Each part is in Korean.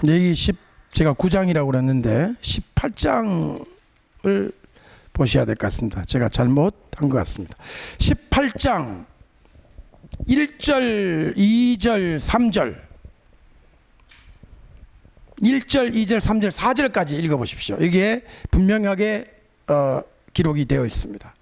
여기 제가 9장이라고 그랬는데 18장을 보셔야 될 것 같습니다. 제가 잘못한 것 같습니다. 18장 1절, 2절, 3절 1절, 2절, 3절, 4절까지 읽어보십시오. 이게 분명하게 기록이 되어 있습니다.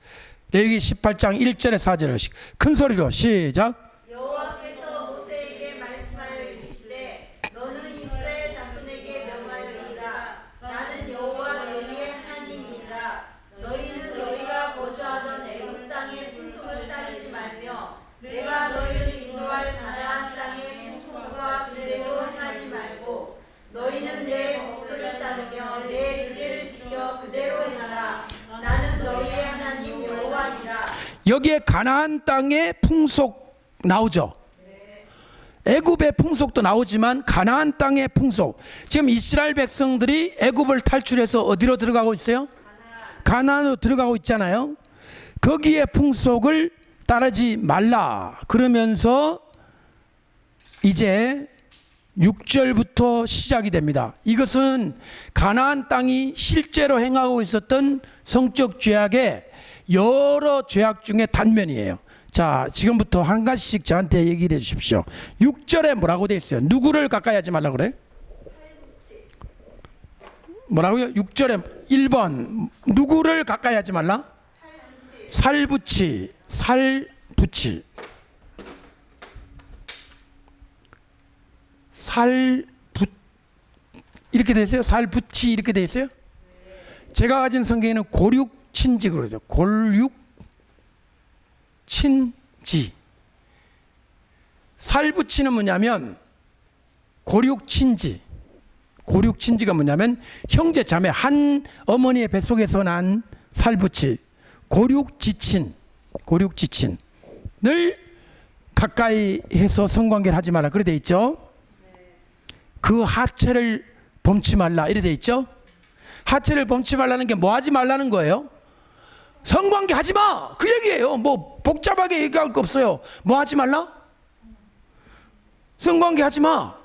레위기 18장 1절에 4절을 큰 소리로 시작. 여호와께서 모세에게 말씀하여 이르시되 너는 이스라엘 자손에게 명하여 이르라. 나는 여호와 너희의 하나님이니라. 너희는 너희가 거주하던 애굽 땅의 풍속을 따르지 말며 내가 너희를 인도할 가나안 땅의 풍속과 규례도 행하지 말고 너희는 내 법도를 따르며 내 규례를 지켜 그대로 행하라. 나는 너희의 하나님 여호와니라. 여기에 가나안 땅의 풍속 나오죠. 애굽의 풍속도 나오지만 가나안 땅의 풍속, 지금 이스라엘 백성들이 애굽을 탈출해서 어디로 들어가고 있어요? 가나안으로 들어가고 있잖아요. 거기에 풍속을 따르지 말라 그러면서 이제 6절부터 시작이 됩니다. 이것은 가나안 땅이 실제로 행하고 있었던 성적 죄악의 여러 죄악 중에 단면이에요. 자, 지금부터 한 가지씩 저한테 얘기를 해 주십시오. 6절에 뭐라고 되어 있어요? 누구를 가까이 하지 말라 그래? 뭐라고요? 6절에 1번 누구를 가까이 하지 말라? 살붙이. 살붙이. 살붙 이렇게 돼 있어요? 살붙이 이렇게 돼 있어요? 제가 가진 성경에는 고륙친지 그러죠. 고륙친지. 살붙이는 뭐냐면 고륙친지. 고륙친지가 뭐냐면 형제 자매 한 어머니의 뱃속에서 난 살붙이. 고륙지친. 고륙지친을 가까이 해서 성관계를 하지 말라 그래 돼 있죠. 그 하체를 범치 말라 이래 돼 있죠. 하체를 범치 말라는 게 뭐 하지 말라는 거예요? 성관계 하지 마 그 얘기예요. 뭐 복잡하게 얘기할 거 없어요. 뭐 하지 말라? 성관계 하지 마.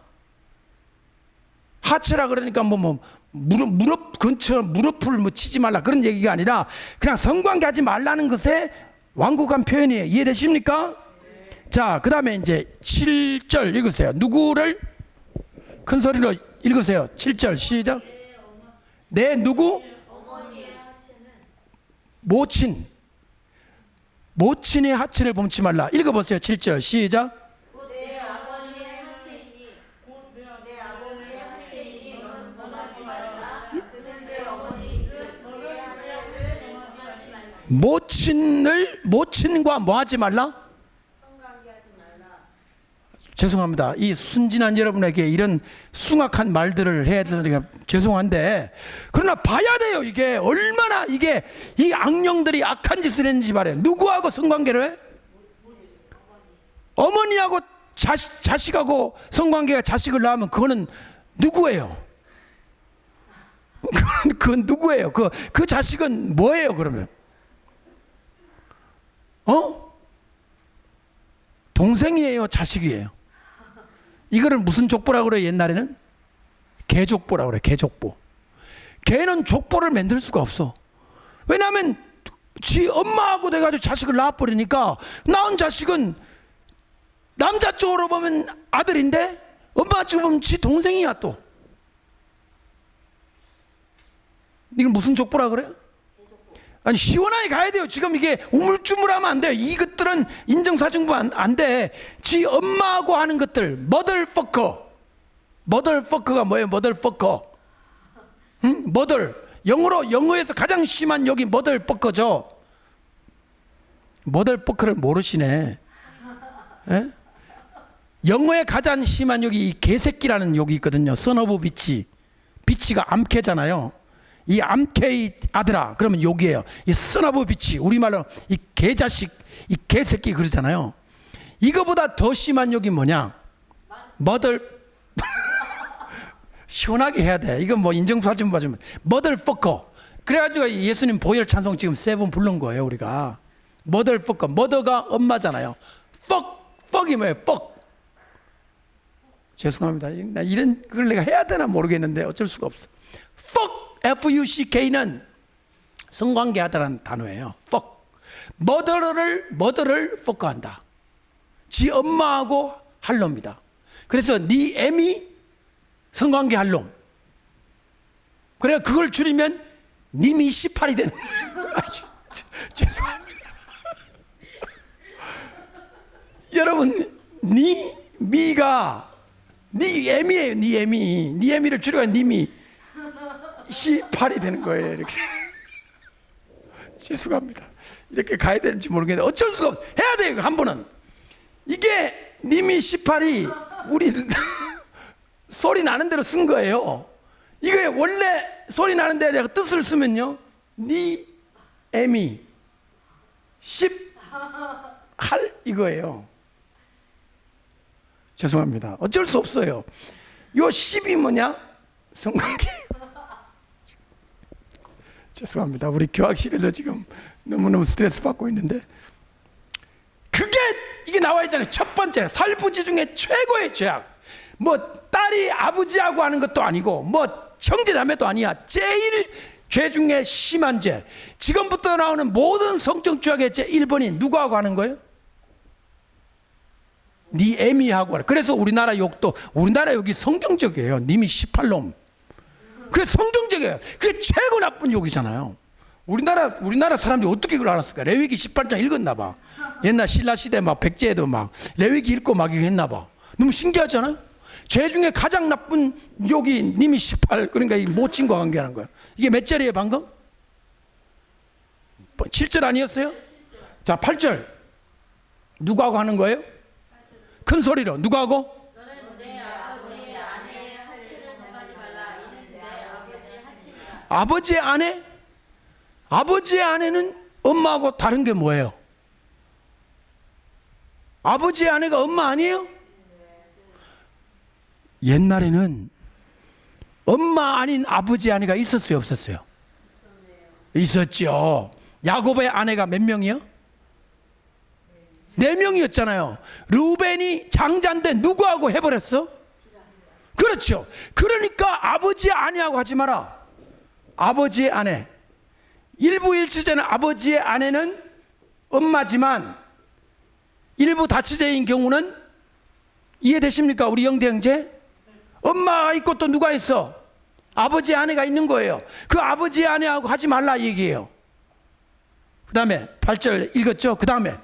하체라 그러니까 무릎 근처 무릎을 뭐 치지 말라 그런 얘기가 아니라 그냥 성관계 하지 말라는 것에 완곡한 표현이에요. 이해되십니까? 자, 그 다음에 이제 7절 읽으세요. 누구를 큰 소리로 읽으세요. 7절 시작. 내 누구? 모친. 모친의 하체를 범치 말라. 읽어보세요. 7절 시작. 내 아버지의 하체이니 내 아버지의 하체이니 너는 범하지 말라. 그는 내 어머니이듯 너의 하체를 범하지 말지. 모친과 뭐 하지 말라? 죄송합니다. 이 순진한 여러분에게 이런 숭악한 말들을 해야 되니까 죄송한데, 그러나 봐야 돼요. 이게 얼마나 이게 이 악령들이 악한 짓을 했는지 말이에요. 누구하고 성관계를 해? 어머니하고 자식하고 성관계가 자식을 낳으면 그거는 누구예요? 그건 누구예요? 그 자식은 뭐예요 그러면? 동생이에요 자식이에요? 이거를 무슨 족보라고 그래요? 옛날에는 개족보라고 그래요. 개족보. 개는 족보를 만들 수가 없어. 왜냐하면 지 엄마하고 돼가지고 자식을 낳아버리니까 낳은 자식은 남자 쪽으로 보면 아들인데 엄마 쪽으로 보면 지 동생이야 또. 이걸 무슨 족보라 그래요? 아니 시원하게 가야 돼요. 지금 이게 우물쭈물하면 안 돼요. 이것들은 인정사정부 안 돼. 지 엄마하고 하는 것들. motherfucker. motherfucker가 뭐예요? motherfucker. 응? mother. 영어에서 가장 심한 여기 motherfucker죠. motherfucker를 모르시네. 에? 영어에 가장 심한 여기 이 개새끼라는 욕이 있거든요. son of bitch. bitch가 암캐잖아요. 이 암캐의 아들아 그러면 욕이에요. 이 쓰나부 비치 우리말로 이 개자식 이 개새끼 그러잖아요. 이거보다 더 심한 욕이 뭐냐? 머들 시원하게 해야 돼. 이건 뭐 인정사정 봐주면 머들퍼커. 그래가지고 예수님 보혈 찬송 지금 3번 부른 거예요 우리가. 머들퍼커. 머더가 엄마잖아요. 퍽이 뭐예요? 퍽. 죄송합니다. 나 이런 걸 내가 해야 되나 모르겠는데 어쩔 수가 없어. fuck, F-U-C-K는 성관계하다라는 단어예요. fuck. mother를 fuck한다. 지 엄마하고 할 놈이다. 그래서 네 애미 성관계 할 놈. 그래 그걸 줄이면 님이 18이 되는 거예요. 죄송합니다. 여러분, 미가 네 애미예요. 네 애미. 네 애미를 줄여가 님이 18이 되는 거예요. 이렇게. 죄송합니다. 이렇게 가야 되는지 모르겠는데 어쩔 수가 없어. 해야 돼요. 한 번은. 이게 님이 18이 우리 소리 나는 대로 쓴 거예요. 이게 원래 소리 나는 대로 내가 뜻을 쓰면요. 네 애미 10 할 이거예요. 죄송합니다. 어쩔 수 없어요. 요 10이 뭐냐? 성관계. 죄송합니다. 우리 교학실에서 지금 너무너무 스트레스 받고 있는데 그게 이게 나와 있잖아요. 첫 번째 살부지 중에 최고의 죄악. 뭐 딸이 아버지하고 하는 것도 아니고 뭐 형제 자매도 아니야. 제일 죄 중에 심한 죄. 지금부터 나오는 모든 성적 죄악의 죄 1번이 누구하고 하는 거예요? 네 애미하고 하는. 그래서 우리나라 욕도 우리나라 욕이 성경적이에요. 님이 18놈. 그게 성경적이에요. 그게 최고 나쁜 욕이잖아요. 우리나라 사람들이 어떻게 그걸 알았을까? 레위기 18장 읽었나 봐. 옛날 신라 시대 막 백제에도 막 레위기 읽고 막 이거 했나 봐. 너무 신기하잖아요. 죄 중에 가장 나쁜 욕이 님이 18. 그러니까 이 모친과 관계하는 거예요. 이게 몇 절이에요 방금? 7절 아니었어요? 자 8절 누구하고 하는 거예요? 큰 소리로 누구하고? 아버지의 아내? 아버지의 아내는 엄마하고 다른 게 뭐예요? 아버지의 아내가 엄마 아니에요? 옛날에는 엄마 아닌 아버지의 아내가 있었어요 없었어요? 있었죠. 야곱의 아내가 몇 명이요? 4명이었잖아요. 르우벤이 장자인데 누구하고 해버렸어? 그렇죠. 그러니까 아버지의 아내하고 하지 마라. 아버지의 아내. 일부 일치제는 아버지의 아내는 엄마지만 일부 다치제인 경우는 이해되십니까? 우리 영대 형제? 엄마가 있고 또 누가 있어? 아버지의 아내가 있는 거예요. 그 아버지의 아내하고 하지 말라 이 얘기예요. 그 다음에 8절 읽었죠? 그 다음에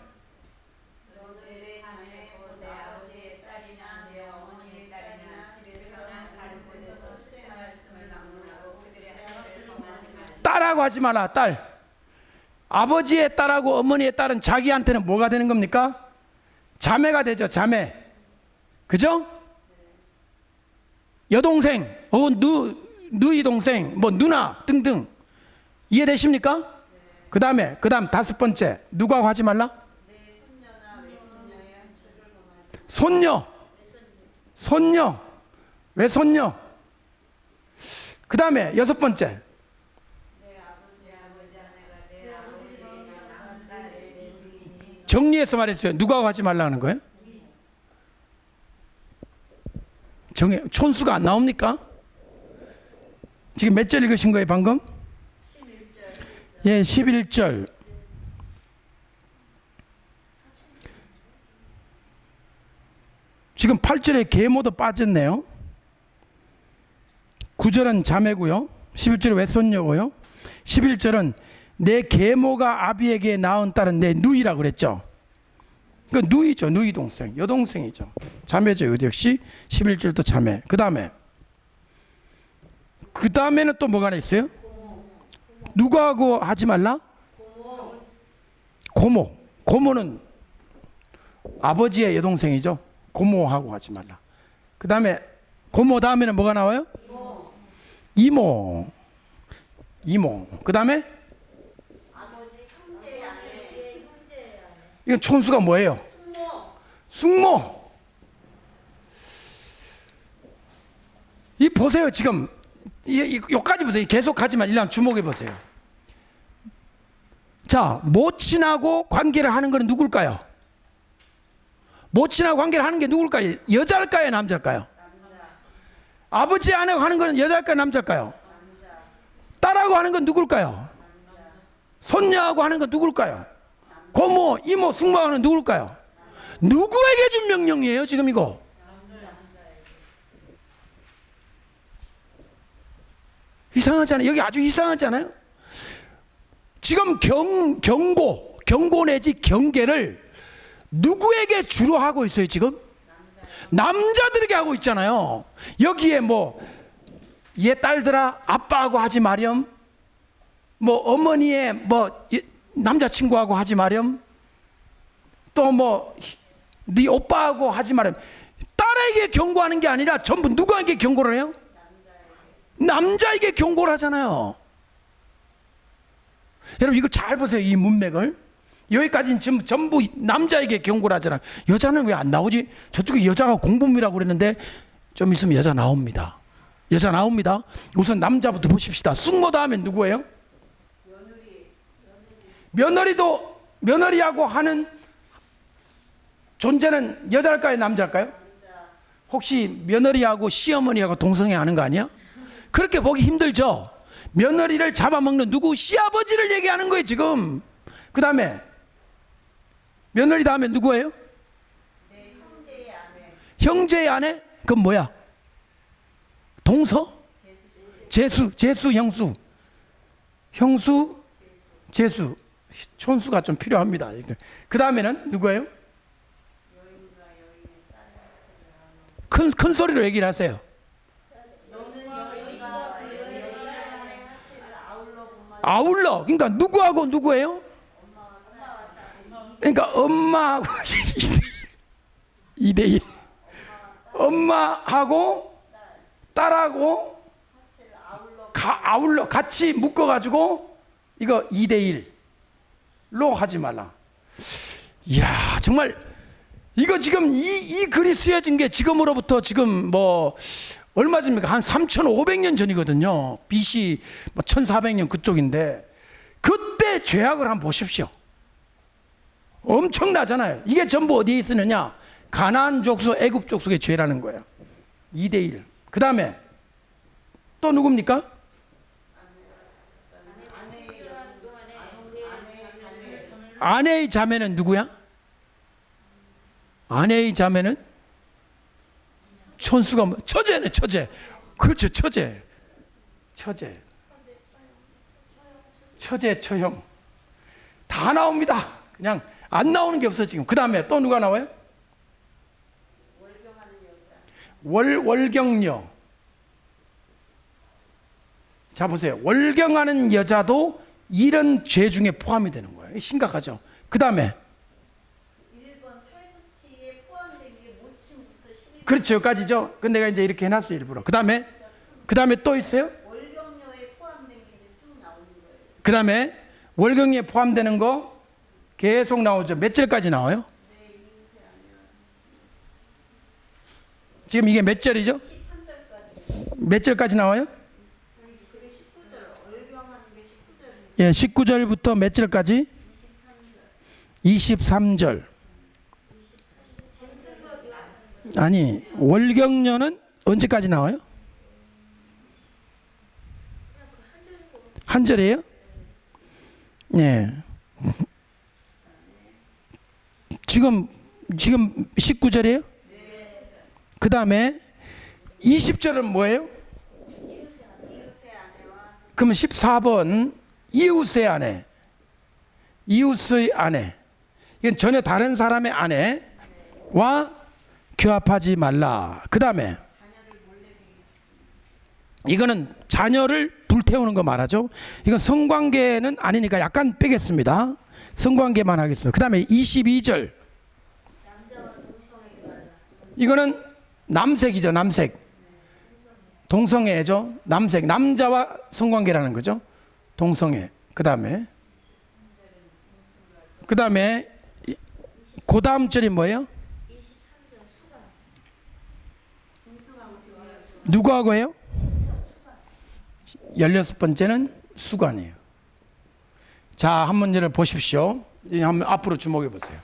딸하고 하지 마라. 딸. 아버지의 딸하고 어머니의 딸은 자기한테는 뭐가 되는 겁니까? 자매가 되죠. 자매. 그죠? 여동생 혹은 누이 동생 뭐 누나 등등 이해되십니까? 그 다음 5번째 누구하고 하지 말라? 손녀. 왜 손녀? 그 다음에 6번째 정리해서 말했어요. 누구하고 하지 말라는 거예요? 촌수가 안 나옵니까? 지금 몇 절 읽으신 거예요 방금? 11절. 예, 11절. 지금 8절에 계모도 빠졌네요. 9절은 자매고요. 11절은 외손녀고요. 11절은 내 계모가 아비에게 낳은 딸은 내 누이라고 그랬죠. 그 누이죠. 누이 동생. 여동생이죠. 자매죠. 역시 11절도 자매. 그 다음에는 또 뭐가 있어요? 누구하고 하지 말라? 고모. 고모는 아버지의 여동생이죠. 고모하고 하지 말라. 그 다음에 고모 다음에는 뭐가 나와요? 이모. 그 다음에 이건 촌수가 뭐예요? 숙모. 이 보세요. 지금 여기까지 보세요. 계속 가지만 일단 주목해 보세요. 자, 모친하고 관계를 하는 건 누굴까요? 모친하고 관계를 하는 게 누굴까요? 여자일까요? 남자일까요? 아버지 아내하고 하는 건 여자일까요, 남자일까요? 딸하고 하는 건 누굴까요? 손녀하고 하는 건 누굴까요? 고모, 이모, 숙모하고 하는 건 누굴까요? 누구에게 준 명령이에요, 지금 이거? 이상하잖아요. 여기 아주 이상하지 않아요? 지금 경고 내지 경계를 누구에게 주로 하고 있어요, 지금? 남자들에게 하고 있잖아요. 여기에 뭐, 얘 딸들아, 아빠하고 하지 마렴. 뭐, 어머니의 뭐, 남자친구하고 하지 마렴. 또 뭐, 네 오빠하고 하지 마렴. 딸에게 경고하는 게 아니라 전부 누구에게 경고를 해요? 남자에게 경고를 하잖아요. 여러분 이거 잘 보세요. 이 문맥을. 여기까지는 지금 전부 남자에게 경고를 하잖아요. 여자는 왜 안 나오지? 저쪽에 여자가 공범이라고 그랬는데 좀 있으면 여자 나옵니다. 여자 나옵니다. 우선 남자부터 보십시다. 숙모 다음엔 누구예요? 며느리도 며느리하고 하는 존재는 여자일까요, 남자일까요? 혹시 며느리하고 시어머니하고 동성애 하는 거 아니야? 그렇게 보기 힘들죠. 며느리를 잡아먹는 누구? 시아버지를 얘기하는 거예요 지금. 그 다음에 며느리 다음에 누구예요? 네, 형제의 아내. 형제의 아내? 그건 뭐야? 동서? 제수, 형수. 형수, 제수. 촌수가 좀 필요합니다. 그 다음에는 누구예요? 큰 소리로 얘기를 하세요. 아울러. 그러니까 누구하고 누구예요? 그러니까 엄마하고 2대1. 엄마하고 딸하고 아울러 같이 묶어가지고 이거 2대1로 하지 말라. 이야 정말 이거 지금 이 글이 쓰여진 게 지금으로부터 지금 뭐 얼마 전입니까? 한 3,500년 전이거든요. BC 뭐 1,400년 그쪽인데 그때 죄악을 한번 보십시오. 엄청나잖아요. 이게 전부 어디에 있으느냐? 가나안 족속, 애굽 족속의 죄라는 거예요. 2대1. 그 다음에 또 누굽니까? 아내의 자매는 누구야? 아내의 자매는 촌수가 뭐 처제네, 처제. 그렇죠, 처제. 처제, 처형. 다 나옵니다. 그냥 안 나오는 게 없어 지금. 그 다음에 또 누가 나와요? 월경녀. 자 보세요. 월경하는 여자도 이런 죄 중에 포함이 되는 거예요. 심각하죠. 그 다음에 1번 살구치에 포함된 게 모친부터 12번. 그렇죠. 여기까지죠. 근데 내가 이제 이렇게 해놨어요 일부러. 그 다음에 또 있어요? 월경녀에 포함된 게 쭉 나오는 거예요. 그 다음에 월경에 포함되는 거 계속 나오죠. 몇 절까지 나와요? 지금 이게 몇 절이죠? 13절까지. 몇 절까지 나와요? 그게 19절. 월경하는 게 19절입니다. 예, 19절부터 몇 절까지? 23절. 아니, 월경녀는 언제까지 나와요? 한 절이에요? 예. 지금 19절이에요? 그 다음에 20절은 뭐예요? 이웃의 아내와 그러면 14번 이웃의 아내. 이웃의 아내. 이건 전혀 다른 사람의 아내와 교합하지 말라. 그 다음에 이거는 자녀를 불태우는 거 말하죠. 이건 성관계는 아니니까 약간 빼겠습니다. 성관계만 하겠습니다. 그 다음에 22절. 이거는 남색이죠. 남색. 동성애죠. 남색. 남자와 성관계라는 거죠. 동성애. 그 다음에 그 다음 절이 뭐예요? 누구하고 해요? 16번째는 수관이에요. 자, 한 문제를 보십시오. 한번 앞으로 주목해 보세요.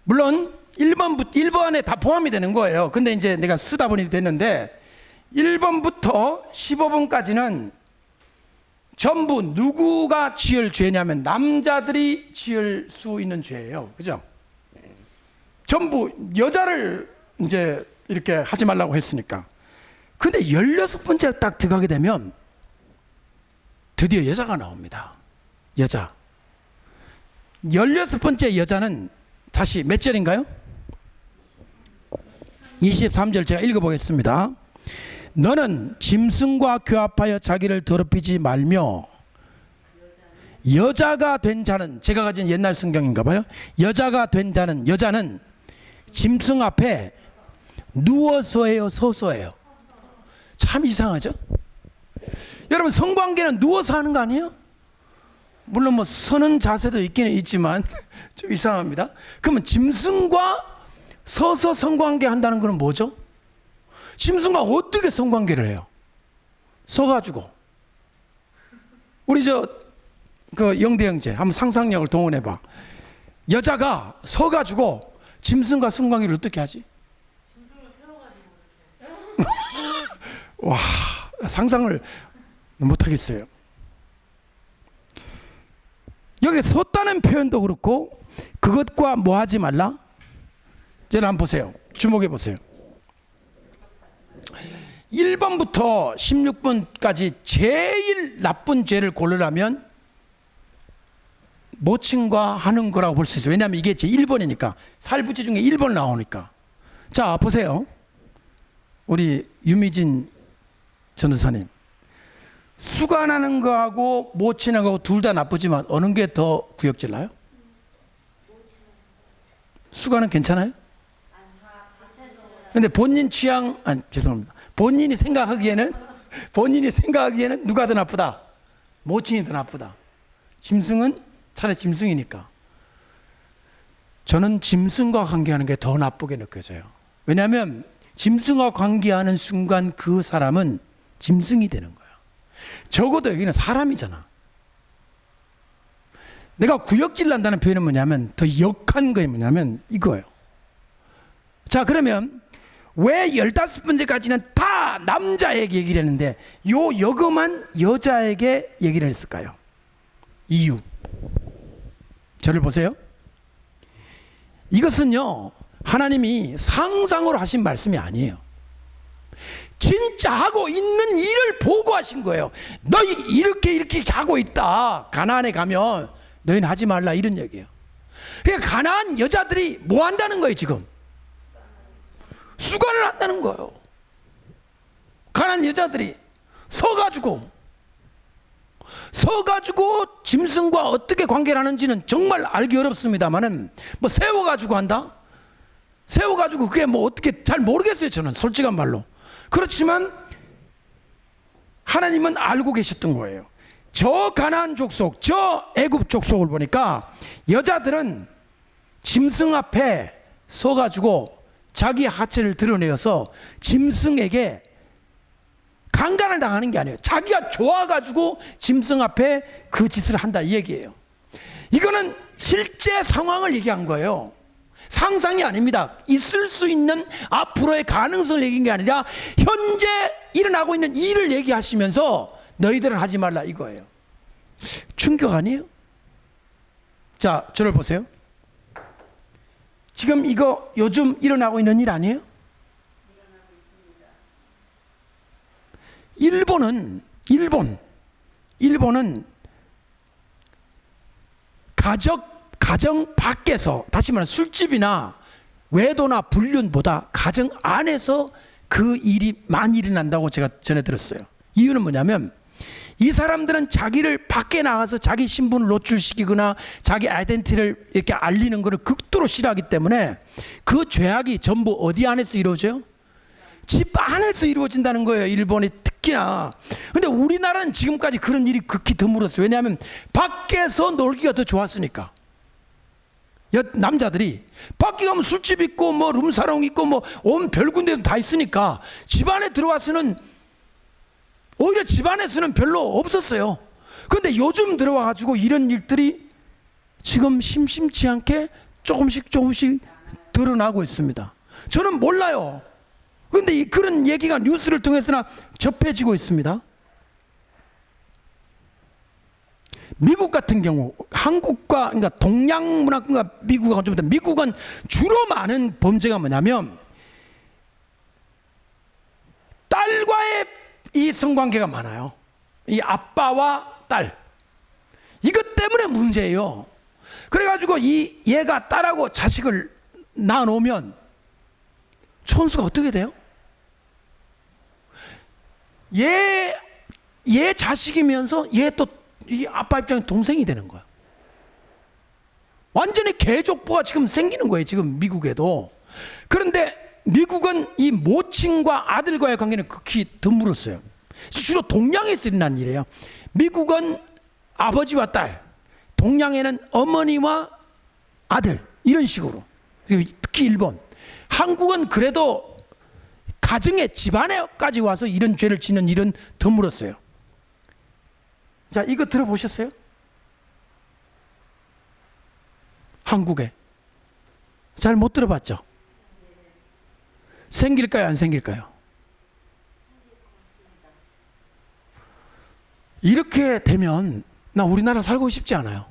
물론 1번에 다 포함이 되는 거예요. 근데 이제 내가 쓰다 보니 됐는데 1번부터 15번까지는 전부 누구가 지을 죄냐면 남자들이 지을 수 있는 죄예요. 그죠? 전부 여자를 이제 이렇게 하지 말라고 했으니까. 근데 16번째 딱 들어가게 되면 드디어 여자가 나옵니다. 여자. 16번째 여자는 다시 몇 절인가요? 23절 제가 읽어보겠습니다. 너는 짐승과 교합하여 자기를 더럽히지 말며 여자가 된 자는, 제가 가진 옛날 성경인가 봐요. 여자가 된 자는, 여자는 짐승 앞에 누워서 해요, 서서 해요? 참 이상하죠? 여러분, 성관계는 누워서 하는 거 아니에요? 물론 뭐 서는 자세도 있기는 있지만 좀 이상합니다. 그러면 짐승과 서서 성관계 한다는 것은 뭐죠? 짐승과 어떻게 성관계를 해요? 서가지고. 우리 그 영대 형제 한번 상상력을 동원해봐. 여자가 서가지고 짐승과 성관계를 어떻게 하지? 짐승을 세워가지고 이렇게. 와, 상상을 못하겠어요. 여기 섰다는 표현도 그렇고 그것과 뭐 하지 말라? 저를 한번 보세요. 주목해 보세요. 1번부터 16번까지 제일 나쁜 죄를 고르라면 모친과 하는 거라고 볼 수 있어요. 왜냐하면 이게 제 1번이니까. 살부지 중에 1번 나오니까. 자, 보세요. 우리 유미진 전도사님. 수간하는 거하고 모친하고 둘 다 나쁘지만 어느 게 더 구역질 나요? 수간은 괜찮아요? 근데 본인 취향, 아니 죄송합니다. 본인이 생각하기에는 누가 더 나쁘다? 모친이 더 나쁘다. 짐승은 차라리 짐승이니까. 저는 짐승과 관계하는 게 더 나쁘게 느껴져요. 왜냐하면 짐승과 관계하는 순간 그 사람은 짐승이 되는 거예요. 적어도 여기는 사람이잖아. 내가 구역질 난다는 표현은 뭐냐면 더 역한 거 뭐냐면 이거예요. 자, 그러면 왜 15번째까지는 다 남자에게 얘기를 했는데 요 여거만 여자에게 얘기를 했을까요? 이유. 저를 보세요. 이것은요, 하나님이 상상으로 하신 말씀이 아니에요. 진짜 하고 있는 일을 보고 하신 거예요. 너희 이렇게 하고 있다. 가나안에 가면 너희는 하지 말라, 이런 얘기예요. 그러니까 가나안 여자들이 뭐 한다는 거예요, 지금? 수간을 한다는 거예요. 가나안 여자들이 서가지고 짐승과 어떻게 관계를 하는지는 정말 알기 어렵습니다만은 뭐 세워가지고 한다? 세워가지고 그게 뭐 어떻게 잘 모르겠어요, 저는 솔직한 말로. 그렇지만 하나님은 알고 계셨던 거예요. 저 가나안 족속, 저 애굽 족속을 보니까 여자들은 짐승 앞에 서가지고 자기 하체를 드러내어서 짐승에게 강간을 당하는 게 아니에요. 자기가 좋아가지고 짐승 앞에 그 짓을 한다, 이 얘기예요. 이거는 실제 상황을 얘기한 거예요. 상상이 아닙니다. 있을 수 있는 앞으로의 가능성을 얘기한 게 아니라 현재 일어나고 있는 일을 얘기하시면서 너희들은 하지 말라, 이거예요. 충격 아니에요? 자, 저를 보세요. 지금 이거 요즘 일어나고 있는 일 아니에요? 일본은 가정 밖에서, 다시 말하면 술집이나 외도나 불륜보다 가정 안에서 그 일이 많이 일어난다고 제가 전해 들었어요. 이유는 뭐냐면 이 사람들은 자기를 밖에 나가서 자기 신분을 노출시키거나 자기 아이덴티티를 이렇게 알리는 것을 극도로 싫어하기 때문에 그 죄악이 전부 어디 안에서 이루어져요? 집 안에서 이루어진다는 거예요, 일본이 특히나. 근데 우리나라는 지금까지 그런 일이 극히 드물었어요. 왜냐하면 밖에서 놀기가 더 좋았으니까. 남자들이 밖에 가면 술집 있고 뭐 룸사롱 있고 뭐 온 별군데 다 있으니까 집 안에 들어와서는 오히려 집 안에서는 별로 없었어요. 그런데 요즘 들어와가지고 이런 일들이 지금 심심치 않게 조금씩 드러나고 있습니다. 저는 몰라요. 그런데 그런 얘기가 뉴스를 통해서나 접해지고 있습니다. 미국 같은 경우 한국과 그러니까 동양 문화권과 미국과 좀 다른, 미국은 주로 많은 범죄가 뭐냐면 딸과의 이 성관계가 많아요. 이 아빠와 딸, 이것 때문에 문제예요. 그래가지고 얘가 딸하고 자식을 낳아놓으면 천수가 어떻게 돼요? 얘 자식이면서 얘 또 이 아빠 입장에 동생이 되는 거야. 완전히 개족보가 지금 생기는 거예요, 지금 미국에도. 그런데 미국은 이 모친과 아들과의 관계는 극히 드물었어요. 주로 동양에서 일어난 일이에요. 미국은 아버지와 딸, 동양에는 어머니와 아들, 이런 식으로. 특히 일본. 한국은 그래도 가정에, 집안에까지 와서 이런 죄를 짓는 일은 드물었어요. 자, 이거 들어보셨어요? 한국에. 잘 못 들어봤죠? 생길까요, 안 생길까요? 이렇게 되면 나 우리나라 살고 싶지 않아요.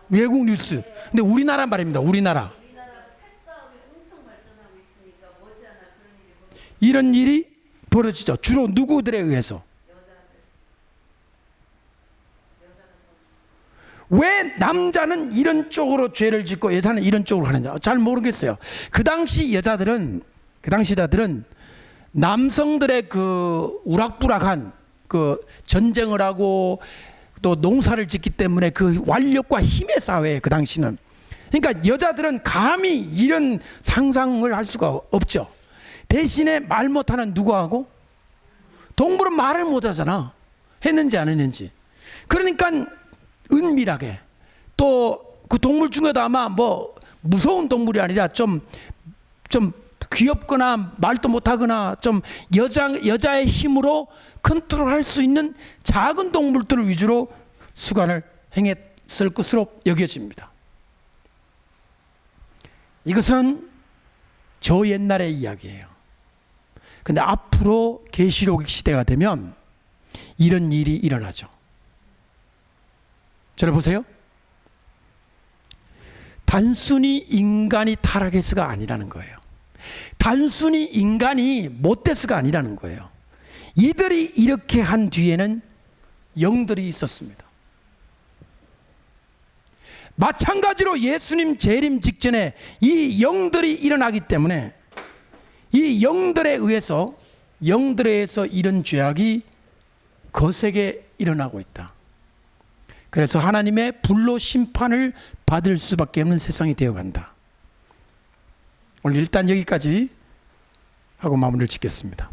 외국 뉴스. 근데 우리나라 말입니다. 우리나라. 이런 일이 벌어지죠. 주로 누구들에 의해서? 왜 남자는 이런 쪽으로 죄를 짓고 여자는 이런 쪽으로 하는지 잘 모르겠어요. 그 당시 여자들은, 그 당시 여자들은 남성들의 그 우락부락한 그 전쟁을 하고 또 농사를 짓기 때문에 그 완력과 힘의 사회에, 그 당시는. 그러니까 여자들은 감히 이런 상상을 할 수가 없죠. 대신에 말 못하는 누구하고? 동물은 말을 못하잖아. 했는지 안 했는지. 그러니까 은밀하게, 또 그 동물 중에도 아마 뭐 무서운 동물이 아니라 좀 귀엽거나 말도 못하거나 좀 여자의 힘으로 컨트롤할 수 있는 작은 동물들을 위주로 수간을 행했을 것으로 여겨집니다. 이것은 저 옛날의 이야기예요. 근데 앞으로 계시록 시대가 되면 이런 일이 일어나죠. 저를 보세요. 단순히 인간이 타락해서가 아니라는 거예요. 단순히 인간이 못돼서가 아니라는 거예요. 이들이 이렇게 한 뒤에는 영들이 있었습니다. 마찬가지로 예수님 재림 직전에 이 영들이 일어나기 때문에 이 영들에 의해서 이런 죄악이 거세게 일어나고 있다. 그래서 하나님의 불로 심판을 받을 수밖에 없는 세상이 되어간다. 오늘 일단 여기까지 하고 마무리를 짓겠습니다.